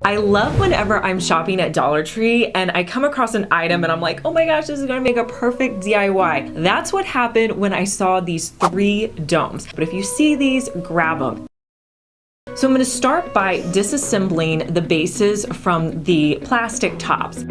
I love whenever I'm shopping at Dollar Tree and I come across an item and I'm like, oh my gosh, this is gonna make a perfect DIY. That's what happened when I saw these 3 domes. But if you see these, grab them. So I'm gonna start by disassembling the bases from the plastic tops.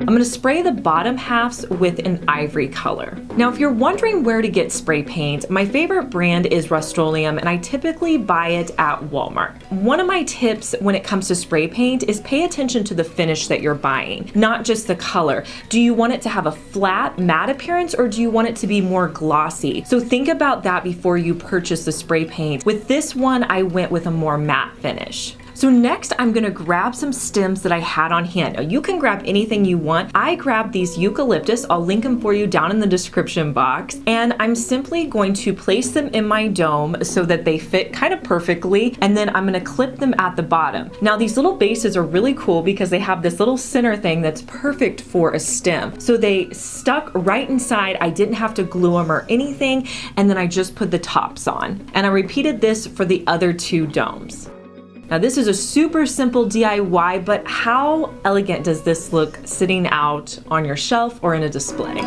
I'm gonna spray the bottom halves with an ivory color. Now, if you're wondering where to get spray paint, my favorite brand is Rust-Oleum, and I typically buy it at Walmart. One of my tips when it comes to spray paint is pay attention to the finish that you're buying, not just the color. Do you want it to have a flat, matte appearance, or do you want it to be more glossy? So think about that before you purchase the spray paint. With this one, I went with a more matte finish. So next, I'm gonna grab some stems that I had on hand. Now, you can grab anything you want. I grabbed these eucalyptus. I'll link them for you down in the description box. And I'm simply going to place them in my dome so that they fit kind of perfectly. And then I'm gonna clip them at the bottom. Now, these little bases are really cool because they have this little center thing that's perfect for a stem. So they stuck right inside. I didn't have to glue them or anything. And then I just put the tops on. And I repeated this for the other 2 domes. Now this is a super simple DIY, but how elegant does this look sitting out on your shelf or in a display?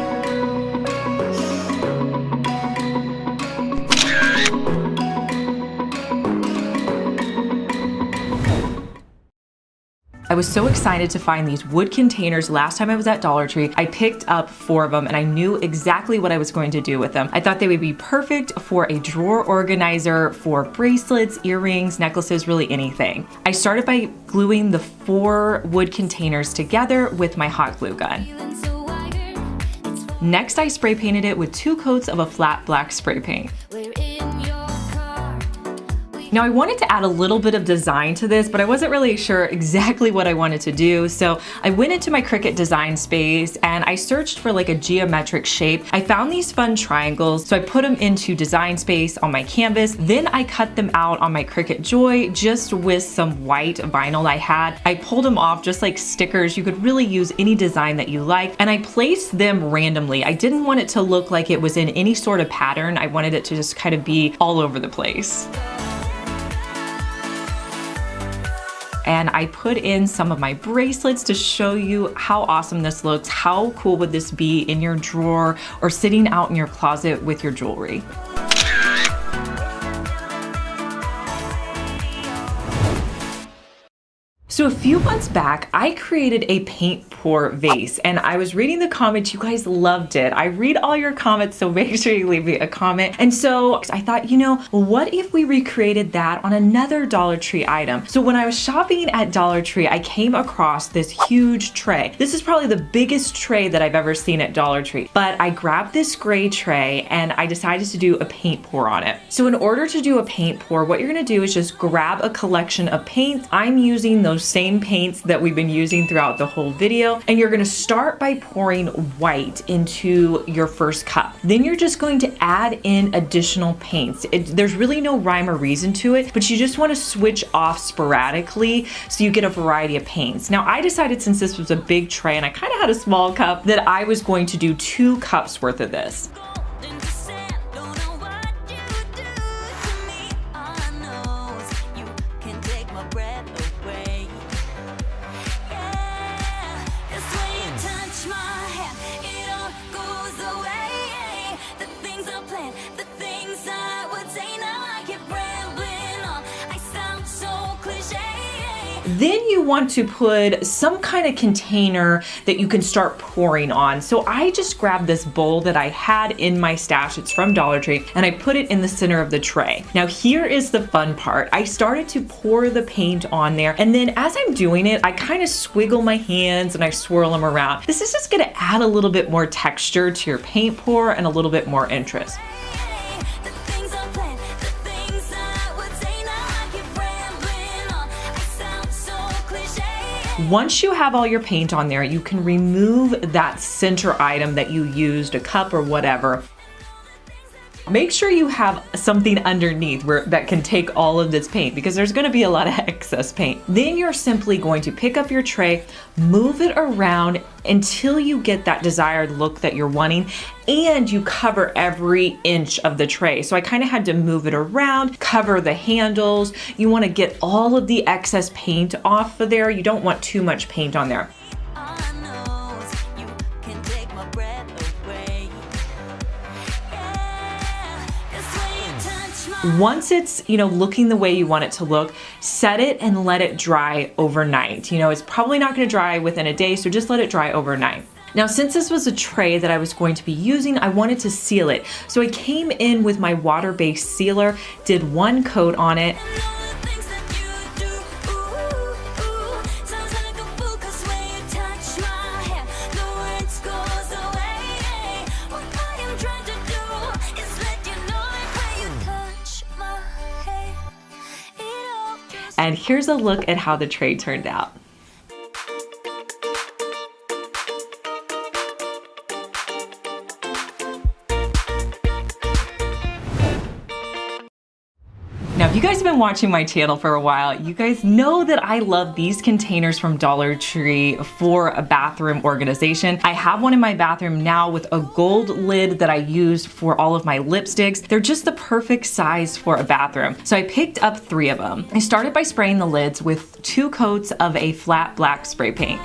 I was so excited to find these wood containers last time I was at Dollar Tree. I picked up 4 of them and I knew exactly what I was going to do with them. I thought they would be perfect for a drawer organizer, for bracelets, earrings, necklaces, really anything. I started by gluing the 4 wood containers together with my hot glue gun. Next, I spray painted it with 2 coats of a flat black spray paint. Now I wanted to add a little bit of design to this, but I wasn't really sure exactly what I wanted to do. So I went into my Cricut design space and I searched for like a geometric shape. I found these fun triangles. So I put them into design space on my canvas. Then I cut them out on my Cricut Joy just with some white vinyl I had. I pulled them off just like stickers. You could really use any design that you like. And I placed them randomly. I didn't want it to look like it was in any sort of pattern. I wanted it to just kind of be all over the place. And I put in some of my bracelets to show you how awesome this looks. How cool would this be in your drawer or sitting out in your closet with your jewelry? So a few months back, I created a paint pour vase and I was reading the comments. You guys loved it. I read all your comments, so make sure you leave me a comment. And so I thought, you know, what if we recreated that on another Dollar Tree item? So when I was shopping at Dollar Tree, I came across this huge tray. This is probably the biggest tray that I've ever seen at Dollar Tree. But I grabbed this gray tray and I decided to do a paint pour on it. So in order to do a paint pour, what you're gonna do is just grab a collection of paints. I'm using those same paints that we've been using throughout the whole video, and you're gonna start by pouring white into your first cup. Then you're just going to add in additional paints. There's really no rhyme or reason to it, but you just wanna switch off sporadically so you get a variety of paints. Now I decided, since this was a big tray and I kind of had a small cup, that I was going to do 2 cups worth of this. Then you want to put some kind of container that you can start pouring on. So I just grabbed this bowl that I had in my stash. It's from Dollar Tree, and I put it in the center of the tray. Now here is the fun part. I started to pour the paint on there, and then as I'm doing it, I kind of swiggle my hands and I swirl them around. This is just gonna add a little bit more texture to your paint pour and a little bit more interest. Once you have all your paint on there, you can remove that center item that you used, a cup or whatever. Make sure you have something underneath that can take all of this paint because there's gonna be a lot of excess paint. Then you're simply going to pick up your tray, move it around until you get that desired look that you're wanting, and you cover every inch of the tray. So I kind of had to move it around, cover the handles. You wanna get all of the excess paint off of there. You don't want too much paint on there. Once it's, looking the way you want it to look, set it and let it dry overnight. It's probably not going to dry within a day, so just let it dry overnight. Now, since this was a tray that I was going to be using, I wanted to seal it. So I came in with my water-based sealer, did one coat on it. And here's a look at how the tray turned out. Now, if you guys have been watching my channel for a while, you guys know that I love these containers from Dollar Tree for a bathroom organization. I have one in my bathroom now with a gold lid that I use for all of my lipsticks. They're just the perfect size for a bathroom. So I picked up 3 of them. I started by spraying the lids with 2 coats of a flat black spray paint.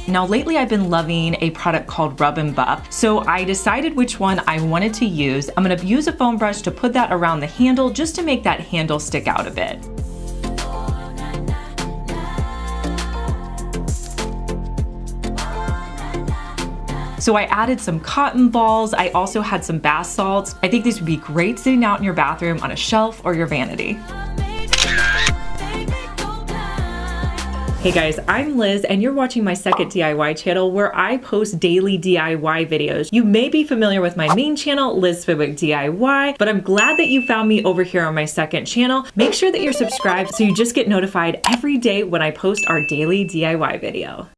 Now lately I've been loving a product called Rub and Buff, so I decided which one I wanted to use. I'm gonna use a foam brush to put that around the handle just to make that handle stick out a bit. So I added some cotton balls. I also had some bath salts. I think these would be great sitting out in your bathroom on a shelf or your vanity. Hey guys, I'm Liz and you're watching my second DIY channel where I post daily DIY videos. You may be familiar with my main channel, Liz Fenwick DIY, but I'm glad that you found me over here on my second channel. Make sure that you're subscribed so you just get notified every day when I post our daily DIY video.